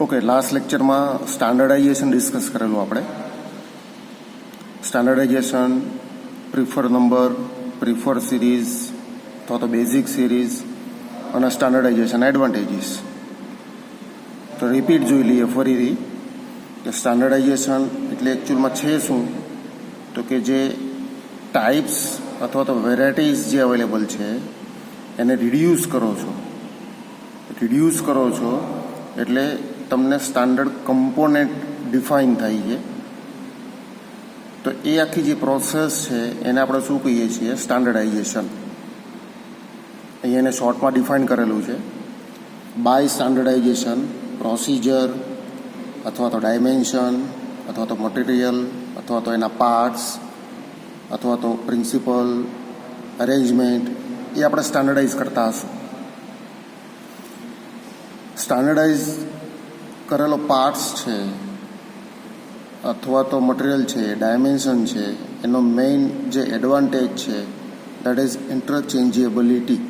Okay, last લેક્ચરમાં standardisation discuss કરેલું આપણે. Standardisation, prefer number, prefer series અથવા તો બેઝિક સિરીઝ અને સ્ટાન્ડર્ડાઇઝેશન એડવાન્ટેજીસ. તો રિપીટ જોઈ લઈએ ફરીથી કે સ્ટાન્ડર્ડાઇઝેશન એટલે એકચ્યુઅલમાં છે શું, તો કે જે ટાઈપ્સ અથવા તો વેરાયટીઝ જે અવેલેબલ છે એને રિડ્યુસ કરો છો એટલે તમને સ્ટાન્ડર્ડ કમ્પોનેન્ટ ડિફાઇન થાય છે. તો એ આખી જે પ્રોસેસ છે એને આપણે શું કહીએ છીએ? સ્ટાન્ડર્ડાઇઝેશન. અહીંયા એને શોર્ટમાં ડિફાઇન કરેલું છે. બાય સ્ટાન્ડર્ડાઇઝેશન પ્રોસિજર અથવા તો ડાયમેન્શન અથવા તો મટીરિયલ અથવા તો એના પાર્ટ્સ અથવા તો પ્રિન્સિપલ અરેન્જમેન્ટ એ આપણે સ્ટાન્ડર્ડાઇઝ કરતા હશું. સ્ટાન્ડર્ડાઇઝ કરેલો પાર્ટ્સ છે અથવા તો મટીરિયલ છે, ડાયમેન્શન છે, એનો મેઇન જે એડવાન્ટેજ છે દેટ ઇઝ ઇન્ટરચેન્જેબિલિટી.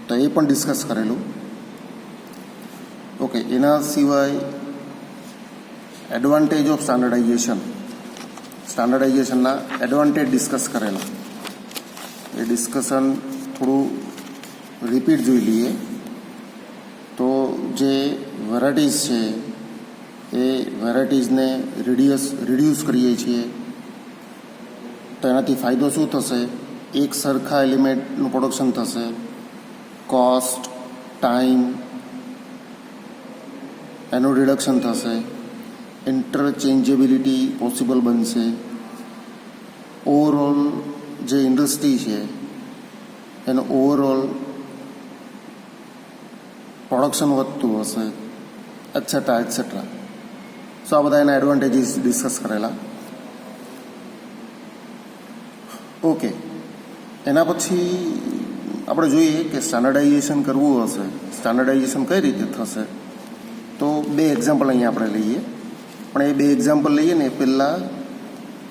તો એ પણ ડિસ્કસ કરેલું. ઓકે, એના સિવાય એડવાન્ટેજ ઓફ સ્ટાન્ડર્ડાઇઝેશનના એડવાન્ટેજ ડિસ્કસ કરેલા. એ ડિસ્કશન થોડું રિપીટ જોઈ લઈએ. તો જે વેરાયટીઝ છે એ વેરાયટીઝને રિડ્યુસ કરીએ છીએ તો એનાથી ફાયદો શું થશે? એક સરખા એલિમેન્ટનું પ્રોડક્શન થશે, કોસ્ટ, ટાઈમ એનું રિડક્શન થશે, ઇન્ટરચેન્જેબિલિટી પોસિબલ બનશે, ઓવરઓલ જે ઇન્ડસ્ટ્રી છે એનું ઓવરઓલ પ્રોડક્શન વધતું હશે, એટસેટ્રા. સો આ બધા એના એડવાન્ટેજીસ ડિસ્કસ કરેલા. ઓકે, એના પછી આપણે જોઈએ કે સ્ટાન્ડર્ડાઇઝેશન કરવું હશે, સ્ટાન્ડર્ડાઇઝેશન કઈ રીતે થશે? તો બે એક્ઝામ્પલ અહીંયા આપણે લઈએ. પણ એ બે એક્ઝામ્પલ લઈએ ને એ પહેલાં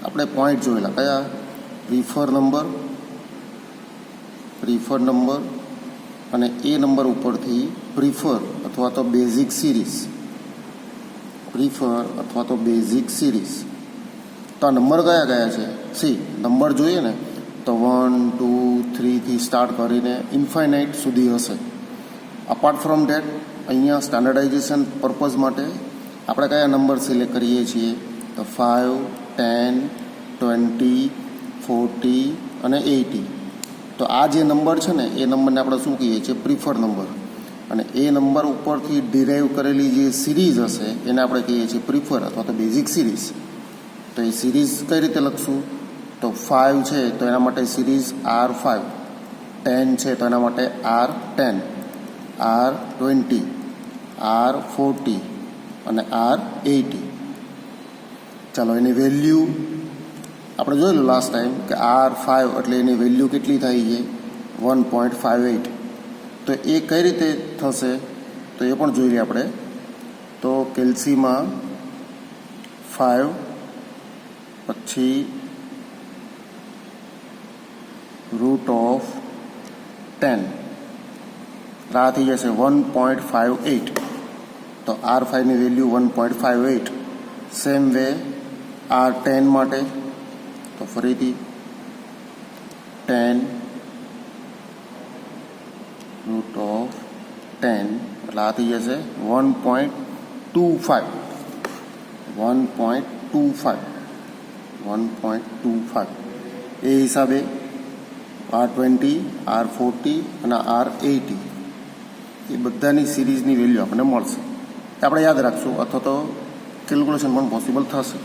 આપણે પોઈન્ટ જોયેલા. કયા? પ્રિફર નંબર અને એ નંબર ઉપરથી પ્રિફર અથવા તો બેઝિક સિરીઝ. તો આ નંબર કયા છે? સી નંબર જોઈએ ને તો 1, 2, 3થી સ્ટાર્ટ કરીને ઇન્ફાઇનાઇટ સુધી હશે. અપાર્ટ ફ્રોમ ડેટ અહીંયા સ્ટાન્ડર્ડાઇઝેશન પર્પઝ માટે આપણે કયા નંબર સિલેક્ટ કરીએ છીએ? તો 5, 10, 20, 40 અને 80. તો આ જે નંબર છે ને એ નંબરને આપણે શું કહીએ છીએ? Prefer number. અને એ નંબર ઉપરથી ડિરાઈવ કરેલી જે સિરીઝ હશે એને આપણે કહીએ છીએ પ્રિફર અથવા તો બેઝિક સિરીઝ. તો એ સિરીઝ કઈ રીતે લખશું? તો 5 છે તો એના માટે સિરીઝ R5, 10 છે તો એના માટે R10, R20, R40 અને R80. ચાલો, એની વેલ્યુ આપણે જોયેલું લાસ્ટ ટાઈમ કે R5 એટલે એની વેલ્યુ કેટલી થાય છે? 1.58. તો એ કઈ રીતે થશે તો એ પણ જોઈ લઈએ આપણે. તો કેલ્સીમાં 5 પછી √10 આ થઈ જશે 1.58. તો R5ની વેલ્યુ 1.58. સેમ વે R10 માટે તો ફરીથી 10 √10 એટલે આ થઈ જશે 1.25. એ હિસાબે R20, R40 અને R80 એ બધાની સિરીઝની વેલ્યુ આપણને મળશે. આપણે યાદ રાખશું અથવા તો કેલ્ક્યુલેશન પણ પોસિબલ થશે.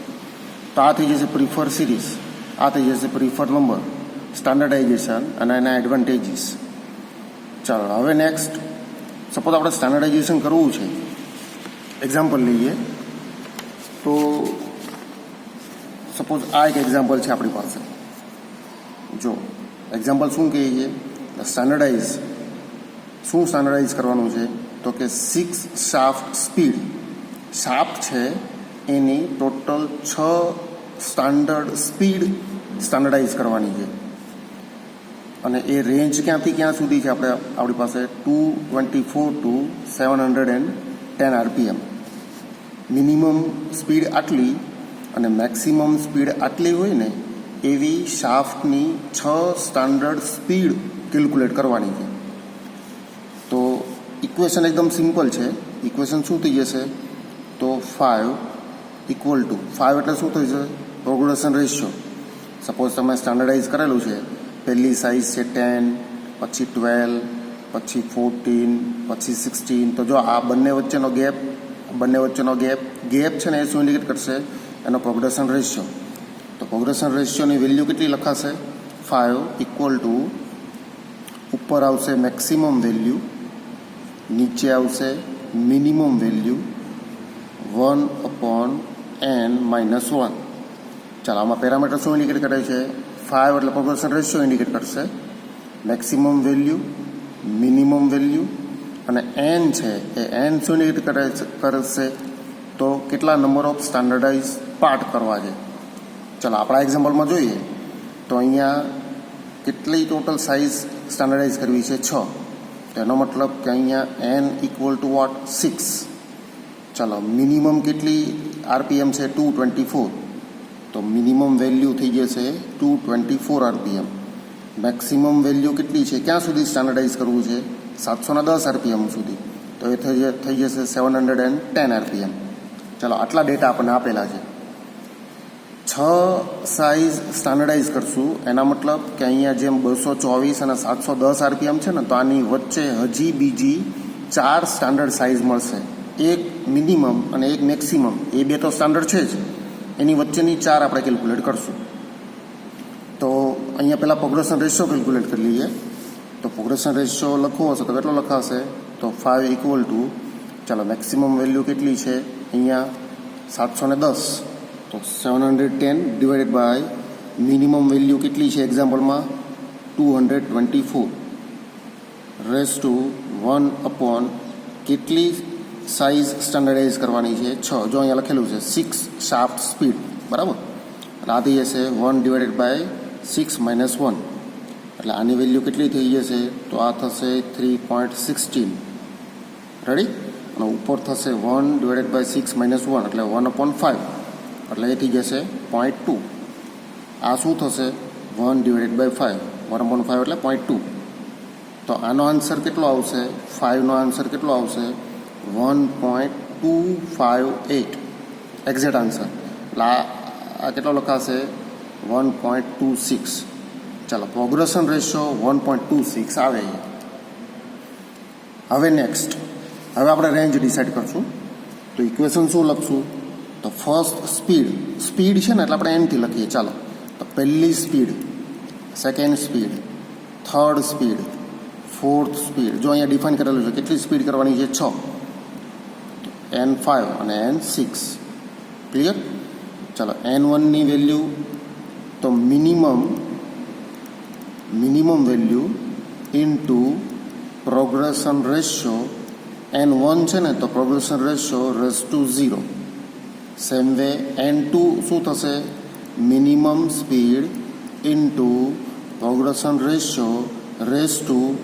તો આ થઈ જશે પ્રિફર સિરીઝ, આ થઈ જશે પ્રિફર નંબર, સ્ટાન્ડર્ડાઇઝેશન અને એના એડવાન્ટેજીસ. ચાલો, હવે નેક્સ્ટ સપોઝ આપણે સ્ટાન્ડર્ડાઇઝેશન કરવું છે. એક્ઝામ્પલ લઈએ તો સપોઝ આ એક એક્ઝામ્પલ છે આપણી પાસે. જો એક્ઝામ્પલ શું કહીએ છીએ? સ્ટાન્ડર્ડાઇઝ કરવાનું છે તો કે 6 શાફ્ટ સ્પીડ. શાફ્ટ છે એની ટોટલ 6 સ્ટાન્ડર્ડ સ્પીડ સ્ટાન્ડર્ડાઇઝ કરવાની છે. અને એ રેન્જ ક્યાંથી ક્યાં સુધી છે? આપણી પાસે 224 to 720 10 RPM. મિનિમમ સ્પીડ આટલી અને મેક્સિમમ સ્પીડ આટલી હોય ને એવી શાફ્ટની 6 સ્ટાન્ડર્ડ સ્પીડ કેલ્ક્યુલેટ કરવાની છે. તો ઇક્વેશન એકદમ સિમ્પલ છે. ઇક્વેશન શું થઈ જશે? તો 5 = 5 એટલે શું થઈ જશે? Progression ratio. સપોઝ તમે સ્ટાન્ડર્ડાઇઝ કરેલું છે, પહેલી સાઇઝ છે 10, પછી 12, પછી 14, પછી 16. તો જો આ બંને વચ્ચેનો ગેપ છે ને એ શું ઇન્ડિકેટ કરશે? એનો પ્રોગ્રેશન રેશિયો. તો પ્રોગ્રેશન રેશિયોની વેલ્યુ કેટલી લખાશે? 5 = ઉપર આવશે મેક્સિમમ વેલ્યુ, નીચે આવશે મિનિમમ વેલ્યુ 1/n-1. ચાલો, આમાં પેરામીટર શું ઇન્ડિકેટ કરે છે? 5 એટલે પ્રોગ્રેશન રેશિયો ઇન્ડિકેટ કરશે, મેક્સિમમ વેલ્યુ, મિનિમમ વેલ્યુ, અને n છે એ n શું ઇન્ડિકેટ કરશે? તો કેટલા નંબર ઓફ સ્ટાન્ડર્ડાઇઝ પાર્ટ કરવા છે. ચાલો આપણા એક્ઝામ્પલમાં જોઈએ તો અહીંયા કેટલી ટોટલ સાઇઝ સ્ટાન્ડર્ડાઇઝ કરવી છે? 6. તો એનો મતલબ કે અહીંયા n = what? 6. ચાલો, મિનિમમ કેટલી RPM છે? 224. તો મિનિમમ વેલ્યુ થઈ જશે 224 RPM. મેક્સિમમ વેલ્યુ કેટલી છે? ક્યાં સુધી સ્ટાન્ડર્ડાઇઝ કરવું છે? 710 RPM સુધી. તો એ થઈ જશે 710 RPM. ચાલો, આટલા ડેટા આપણને આપેલા છે. 6 સાઇઝ સ્ટાન્ડર્ડાઇઝ કરશું, એના મતલબ કે અહીંયા જેમ 224 અને 710 RPM છે ને, તો આની વચ્ચે હજી બીજી 4 સ્ટાન્ડર્ડ સાઇઝ મળશે. એક મિનિમમ અને એક મેક્સિમમ. એ બે તો સ્ટાન્ડર્ડ છે જ, એની વચ્ચેની 4 આપણે કેલ્ક્યુલેટ કરશું. તો અહીંયા પહેલાં પ્રોગ્રેશન રેશિયો કેલ્ક્યુલેટ કરી લઈએ. તો પ્રોગ્રેશન રેશિયો લખવો હશે તો કેટલો લખાશે? તો 5 = ચાલો, મેક્સિમમ વેલ્યુ કેટલી છે અહીંયા? 710. તો 710 / મિનિમમ વેલ્યુ કેટલી છે એક્ઝામ્પલમાં? 224 ⁻1 કેટલી સાઇઝ સ્ટાન્ડર્ડાઇઝ કરવાની છે? 6. જો અહીંયા લખેલું છે 6 શાફ્ટ સ્પીડ, બરાબર. એટલે આ થઈ જશે 1 / 6 - 1. એટલે આની વેલ્યુ કેટલી થઈ જશે? તો આ થશે 3.16. રેડી? અને ઉપર થશે 1 / 6 - 1 એટલે 1/5. એટલે એ થઈ જશે 0.2. આ શું થશે? 1 / 5. 1/5 એટલે 0.2. તો આનો આન્સર કેટલો આવશે? 5નો આન્સર કેટલો આવશે? 1.258. Exact answer. એટલે આ કેટલો લખાશે? 1.26. ચાલો, પ્રોગ્રેશન રેશિયો 1.26 આવે. હવે નેક્સ્ટ, હવે આપણે રેન્જ ડિસાઇડ કરશું. તો ઇક્વેશન શું લખશું? તો ફર્સ્ટ સ્પીડ છે ને એટલે આપણે એનથી લખીએ. ચાલો, તો પહેલી speed, second speed, third speed, fourth speed. જો અહીંયા ડિફાઇન કરેલું છે કેટલી સ્પીડ કરવાની છે? 6. N5 અને N6. ક્લિયર? ચાલો, N1ની વેલ્યુ તો minimum value into progression ratio. N1 છે ને તો progression ratio ⁻0. Same way N2 શું થશે? Minimum speed into progression ratio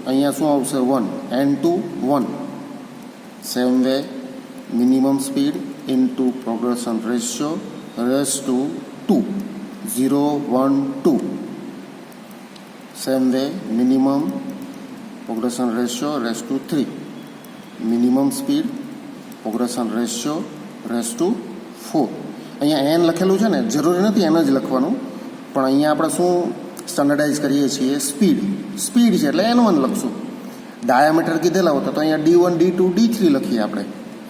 અહીંયા શું આવશે? 1. N2 1. Same way minimum speed into progression ratio ⁻2. 0 1 2. Same way minimum progression ratio ⁻3. Minimum speed progression ratio ⁻4. અહીંયા n લખેલું છે ને, જરૂરી નથી n જ લખવાનું, પણ અહીંયા આપણે શું સ્ટાન્ડર્ડાઇઝ કરીએ છીએ? સ્પીડ છે એટલે N1 લખશું. ડાયામીટર કીધેલા હોતા તો અહીંયા D1 D2 D3 લખીએ આપણે.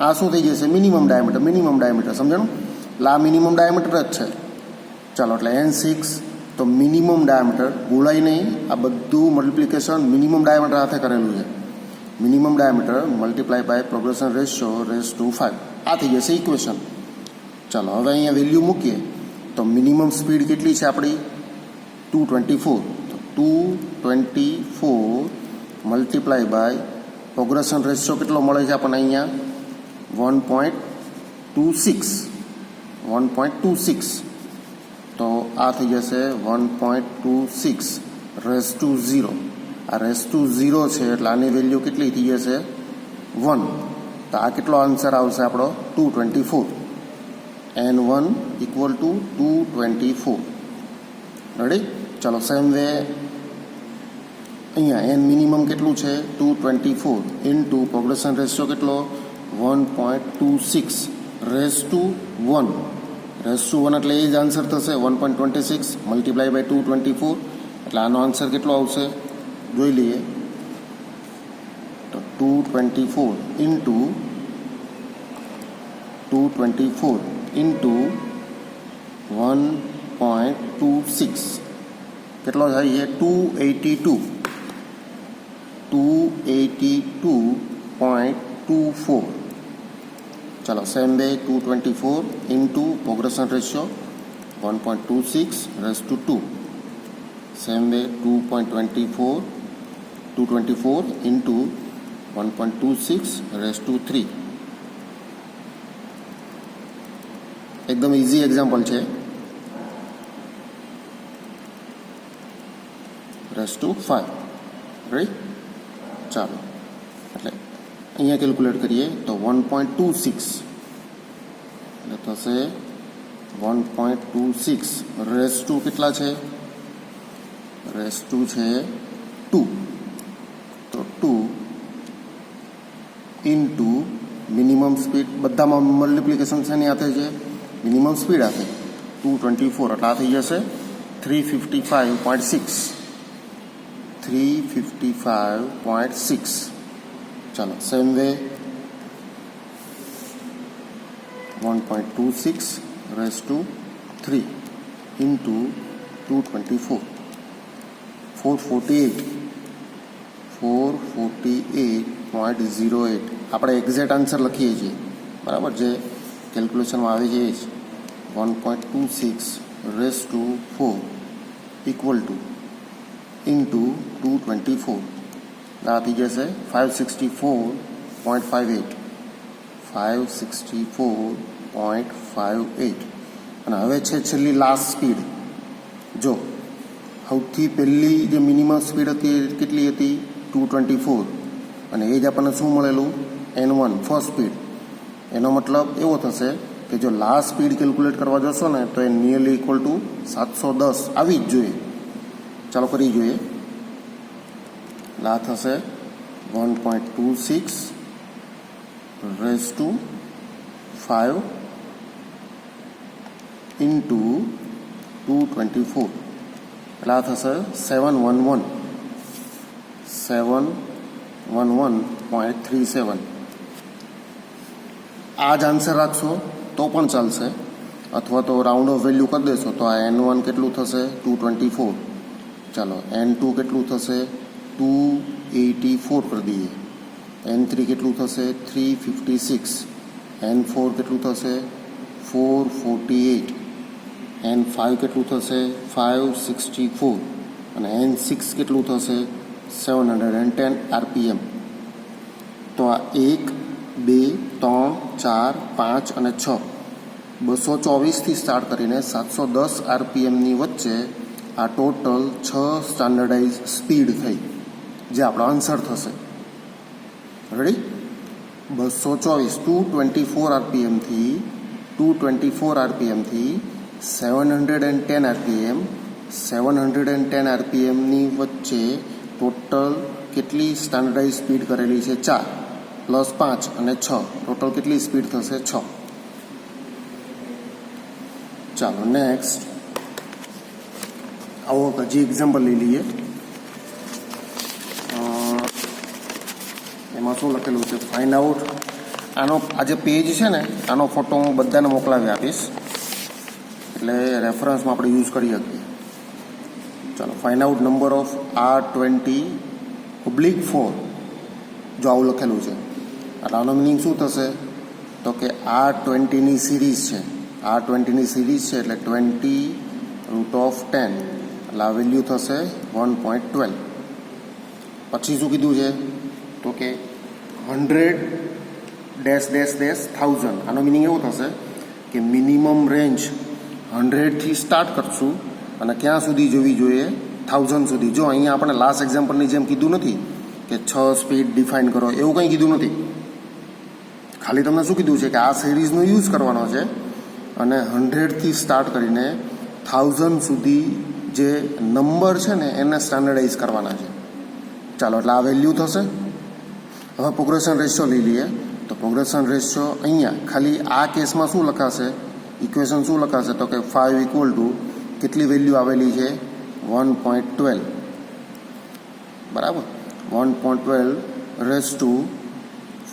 આ શું થઈ જશે? Minimum diameter. સમજાણું? એટલે આ મિનિમમ ડાયામીટર જ છે. ચાલો, એટલે N6 તો મિનિમમ ડાયામીટર, ભૂલાય નહીં, આ બધું મલ્ટિપ્લિકેશન મિનિમમ ડાયામીટર સાથે કરેલું છે. Minimum diameter multiply by progression ratio ⁻5. આ થઈ જશે ઇક્વેશન. ચાલો, હવે અહીંયા વેલ્યુ મૂકીએ તો મિનિમમ સ્પીડ કેટલી છે આપણી? 224. તો 224 મલ્ટીપ્લાય બાય પ્રોગ્રેશન રેશિયો કેટલો મળે છે આપણને અહીંયા? 1.26. તો આ થઈ જશે 1.26 ⁻0. આ ⁻0 છે એટલે આની વેલ્યુ કેટલી થઈ જશે? 1. તો આ કેટલો આન્સર આવશે આપણો 224. N1 equal to 224. રેડી? ચાલો સેમ વે અહીંયા એન મિનિમમ કેટલું છે 224 ઇન્ટુ પ્રોગ્રેશન રેશિયો કેટલો 1.26 રેસ ટુ 1 એટલે એ જ આન્સર થશે 1.26 મલ્ટીપ્લાય બાય 224. એટલે આનો આન્સર કેટલો આવશે જોઈ લઈએ. તો 224 ઇન્ટુ 1.26 કેટલો થાય છે 282.24. ચાલો same way 224 into progression ratio 1.26 raise to 2. Same way 224 into 1.26 raise to 3. એકદમ ઇઝી એક્ઝામ્પલ છે. Raise to 5. રાઈટ? ચાલો એટલે અહીંયા કેલ્ક્યુલેટ કરીએ તો 1.26 એટલે થશે 1.26 રેસ ટુ કેટલા છે રેસ ટુ છે 2. તો 2 ઇન્ટુ મિનિમમ સ્પીડ બધામાં મલ્ટિપ્લિકેશન છે એની હાથે છે મિનિમમ સ્પીડ આપે 224 એટલે આ થઈ જશે 355.6. 355.6. ચાલો same way 1.26 raise to 3 into 224 448.08 આપણે એક્ઝેક્ટ આન્સર લખીએ છીએ બરાબર જે કેલ્ક્યુલેશનમાં આવે છે એ જ 1.26 raise two 4 equal to into 224 આ થઈ જશે 564.58. 564.58. અને હવે છે છેલ્લી લાસ્ટ સ્પીડ. જો સૌથી પહેલી જે મિનિમમ સ્પીડ હતી કેટલી હતી 224 અને એ જ આપણને શું મળેલું N1 ફર્સ્ટ સ્પીડ. એનો મતલબ એવો થશે કે જો લાસ્ટ સ્પીડ કેલ્ક્યુલેટ કરવા જશો ને તો એ નિયરલી ઇક્વલ ટુ 710 આવી જ જોઈએ. ચાલો કરી જોઈએ. આ થશે 1.26 રેસ ટુ 5 ઇન્ટુ 224 એટલે આ થશે 711.37. આ જ આન્સર રાખશો તો પણ ચાલશે અથવા તો રાઉન્ડ ઓફ વેલ્યુ કરી દેશો તો આ N1 કેટલું થશે 224. ચાલો N2 કેટલું થશે 284 કરી દઈએ. N3 કેટલું થશે 356. N4 કેટલું થશે 448. N5 કેટલું થશે 564 અને N6 કેટલું થશે 710 RPM. તો આ 1 2 3 4 5 અને 6 224થી સ્ટાર્ટ કરીને 710 RPMની વચ્ચે આ ટોટલ 6 સ્ટાન્ડર્ડાઇઝ સ્પીડ થઈ જે આપણો આન્સર થશે. રેડી? 224 RPMથી 710 RPM 710 RPMની વચ્ચે ટોટલ કેટલી સ્ટાન્ડર્ડાઇઝ સ્પીડ કરેલી છે 4 પ્લસ 5 અને 6 ટોટલ કેટલી સ્પીડ થશે 6. ચાલો નેક્સ્ટ આવો હજી એક્ઝામ્પલ લઈ લઈએ. એમાં શું લખેલું છે ફાઇન્ડ આઉટ. આનો આ જે પેજ છે ને આનો ફોટો હું બધાને મોકલાવી આપીશ એટલે રેફરન્સમાં આપણે યુઝ કરી શકીએ. ચાલો find out number of R20/4 જો આવું લખેલું છે એટલે આનો મિનિંગ શું થશે તો કે R20ની સિરીઝ છે. R20ની સિરીઝ છે એટલે 20√10 એટલે આ વેલ્યુ થશે 1.12. પછી શું કીધું છે તો કે 100-1000. આનો મિનિંગ એવું થશે કે મિનિમમ રેન્જ 100થી સ્ટાર્ટ કરશું અને ક્યાં સુધી જોવી જોઈએ 1000 સુધી. જો અહીંયા આપણે લાસ્ટ એક્ઝામ્પલની જેમ કીધું નથી કે 6 સ્પીડ ડિફાઇન કરો એવું કંઈ કીધું નથી. ખાલી તમને શું કીધું છે કે આ સિરીઝનો યુઝ કરવાનો છે અને 100થી સ્ટાર્ટ કરીને 1000 સુધી જે નંબર છે ને એને સ્ટાન્ડર્ડાઇઝ કરવાના છે. ચાલો, એટલે આ વેલ્યુ થશે. હવે પ્રોગ્રેશન રેશિયો લઈ લઈએ. તો પ્રોગ્રેશન રેશિયો અહીંયા ખાલી આ કેસમાં શું લખાશે, ઇક્વેશન શું લખાશે, તો કે 5 ઇક્વલ ટુ કેટલી વેલ્યુ આવેલી છે 1.12, બરાબર. 1.12 રેસ ટુ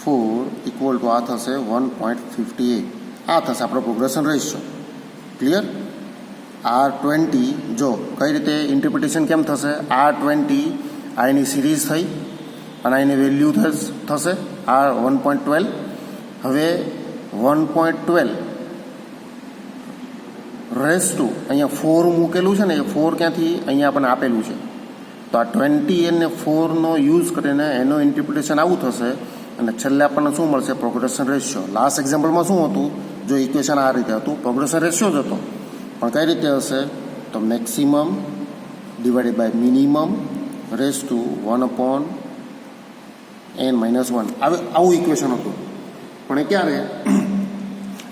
4 ઇક્વલ ટુ આ થશે 1.58. આ થશે આપણો પ્રોગ્રેશન રેશિયો. ક્લિયર? R20 જો કઈ રીતે ઇન્ટરપ્રિટેશન કેમ થશે, R20 આ એની સિરીઝ થઈ અને એની વેલ્યુ થશે આ 1.12. હવે 1.12 રેસ ટુ અહીંયા 4 મૂકેલું છે ને, એ 4 ક્યાંથી અહીંયા આપણને આપેલું છે. તો આ 20 અને 4નો યુઝ કરીને એનો ઇન્ટરપ્રિટેશન આવું થશે અને છેલ્લે આપણને શું મળશે, પ્રોગ્રેશન રેશિયો. લાસ્ટ એક્ઝામ્પલમાં શું હતું, જો ઇક્વેશન આ રીતે હતું, પ્રોગ્રેશન રેશિયો જ હતો, પણ કઈ રીતે હશે, તો maximum divided by minimum raise to 1/n-1. આવું ઇક્વેશન હતું. પણ એ ક્યારે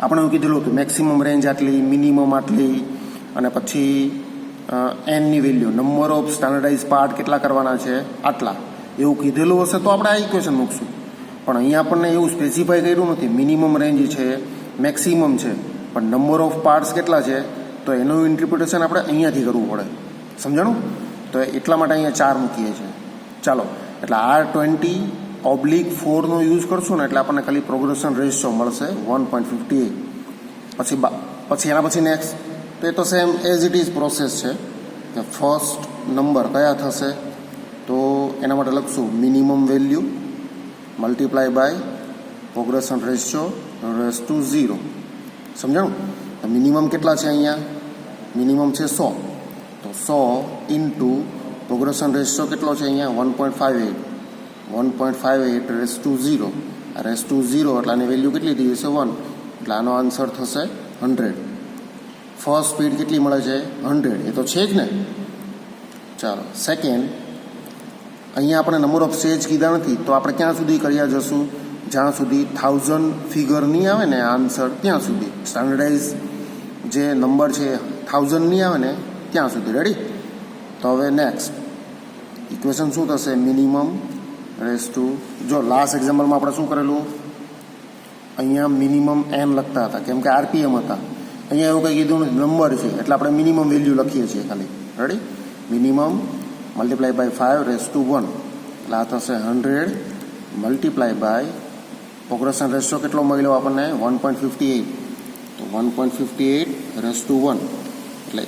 આપણે એવું કીધેલું હતું, મેક્સિમમ રેન્જ આટલી, મિનિમમ આટલી, અને પછી એનની value, number of standardise part કેટલા કરવાના છે આટલા, એવું કીધેલું હશે તો આપણે આ ઇક્વેશન મૂકશું. પણ અહીંયા આપણને એવું સ્પેસિફાઈ કર્યું નથી. મિનિમમ રેન્જ છે, મેક્સિમમ છે, પણ નંબર ઓફ પાર્ટ્સ કેટલા છે, તો એનું ઇન્ટરપ્રિટેશન આપણે અહીંયાથી કરવું પડે. સમજાણું? તો એટલા માટે અહીંયા 4 મૂકીએ છીએ. ચાલો, એટલે R20/4નો યુઝ કરશું ને એટલે આપણને ખાલી પ્રોગ્રેશન રેશિયો મળશે 1.58. પછી એના પછી નેક્સ્ટ તો એ તો same as it is process છે કે ફર્સ્ટ નંબર કયા થશે, તો એના માટે લખશું minimum value multiply by progression ratio raise to 0. સમજાણું? તો મિનિમમ કેટલા છે અહીંયા, મિનિમમ છે 100, તો 100 ઇન્ટુ પ્રોગ્રેશન રેશિયો કેટલો છે અહીંયા 1.58. 1.58 રેસ ટુ 0. રેસ ટુ 0 એટલે આની વેલ્યુ કેટલી થઈ જશે 1, એટલે આનો આન્સર થશે 100. ફર્સ્ટ સ્પીડ કેટલી મળે છે 100, એ તો છે જ ને. ચાલો, સેકન્ડ અહીંયા આપણે નંબર ઓફ સ્ટેજ કીધા નથી, તો આપણે ક્યાં સુધી કર્યા જશું, જ્યાં સુધી 1000 ફિગર નહીં આવે ને આન્સર ત્યાં સુધી, સ્ટાન્ડર્ડાઇઝ જે નંબર છે 1000 નહીં આવે ને ત્યાં સુધી. રેડી? તો હવે નેક્સ્ટ ઇક્વેશન શું થશે, મિનિમમ રેસ ટુ, જો લાસ્ટ એક્ઝામ્પલમાં આપણે શું કરેલું, અહીંયા મિનિમમ n લખતા હતા કેમ કે RPM હતા. અહીંયા એવું કંઈ કીધું નથી, નંબર છે એટલે આપણે મિનિમમ વેલ્યુ લખીએ છીએ ખાલી. Ready? Minimum multiply by 5 raise to 1, એટલે આ થશે 100 મલ્ટીપ્લાય બાય પ્રોગ્રેશન રેશિયો કેટલો મળ્યો આપણને 1.58. તો 1.58 રેસ ટુ 1 એટલે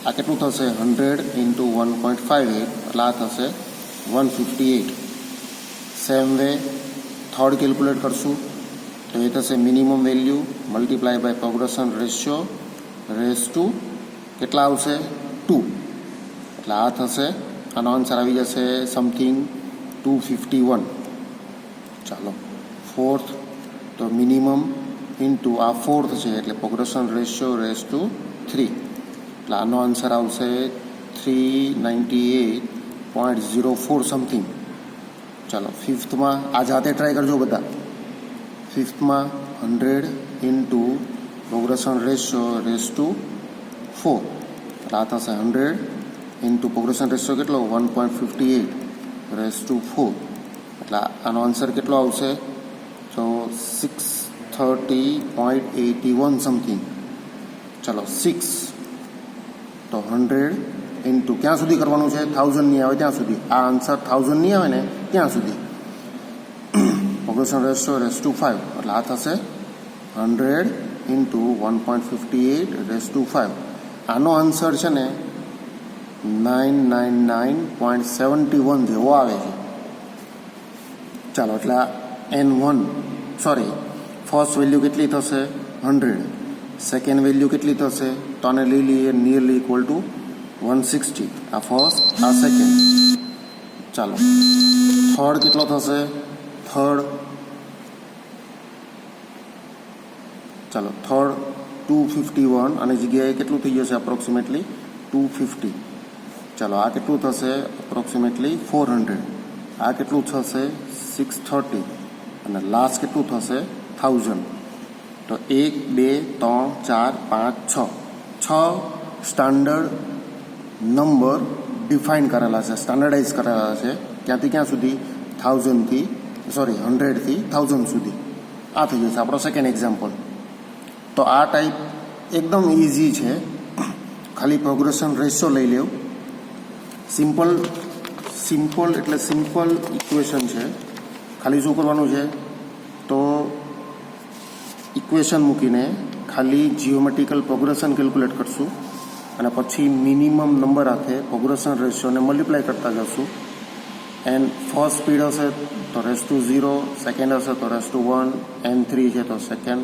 આ કેટલું થશે 100 ઇન્ટુ 1.58, એટલે આ થશે 158. સેમ વે થર્ડ કેલ્ક્યુલેટ કરશું તો એ થશે minimum value multiply by progression ratio raise to કેટલા આવશે 2, એટલે આ થશે, આનો આન્સર આવી જશે સમથિંગ 251. ચાલો, ફોર્થ તો મિનિમમ ઇન્ટુ આ ફોર્થ છે એટલે પ્રોગ્રેશન રેશિયો રેસ ટુ 3, એટલે આનો આન્સર આવશે 398.04 સમથિંગ. ચાલો, ફિફ્થમાં આ જાતે ટ્રાય કરજો બધા. ફિફ્થમાં 100 into progression ratio raise two 4, એટલે આ થશે 100 ઇન્ટુ પ્રોગ્રેશન રેશિયો કેટલો 1.58 રેસ ટુ 4, એટલે આનો આન્સર કેટલો આવશે, તો 630.81 સમથિંગ. ચાલો, 6 તો 100 ઇન્ટુ ક્યાં સુધી કરવાનું છે, 1000 નહીં આવે ત્યાં સુધી. આ આન્સર 1000 નહીં આવે ને ત્યાં સુધી. પ્રોગ્રેશન રેશિયો રેસ ટુ 5, એટલે આ થશે 100 ઇન્ટુ 1.58 રેસ ટુ 5. આનો આન્સર છે ને 999.71 જેવો આવે છે. ચાલો, એટલે N1 ફર્સ્ટ વેલ્યુ કેટલી થશે 100, સેકન્ડ વેલ્યુ કેટલી થશે, તો આને લઈ લઈએ નિયરલી ઇક્વલ ટુ 160. આ ફર્સ્ટ, આ સેકન્ડ. ચાલો, થર્ડ કેટલો થશે, થર્ડ 251, આની જગ્યાએ કેટલું થઈ જશે અપ્રોક્સિમેટલી 250. ચાલો, આ કેટલું થશે અપ્રોક્સિમેટલી 400, આ કેટલું થશે 630, અને લાસ્ટ કેટલું થશે 1000. તો 1 2 3 4 5 6 સ્ટાન્ડર્ડ નંબર ડિફાઇન કરેલા છે, સ્ટાન્ડર્ડાઇઝ કરેલા છે. ક્યાંથી ક્યાં સુધી? 100થી 1000 સુધી. આ થઈ જશે આપણો સેકન્ડ એક્ઝામ્પલ. તો આ ટાઈપ એકદમ ઇઝી છે. ખાલી પ્રોગ્રેશન રેશિયો લઈ લેવું. સિમ્પલ એટલે સિમ્પલ ઇક્વેશન છે. ખાલી શું કરવાનું છે? તો ઇક્વેશન મૂકીને ખાલી જીઓમેટ્રિકલ પ્રોગ્રેશન કેલ્ક્યુલેટ કરશું અને પછી મિનિમમ નંબર સાથે પ્રોગ્રેશન રેશિયોને મલ્ટીપ્લાય કરતા જશું. એન્ડ ફર્સ્ટ સ્પીડ હશે તો રેસ ટુ 0, સેકન્ડ હશે તો રેસ ટુ 1, N3 છે તો સેકન્ડ,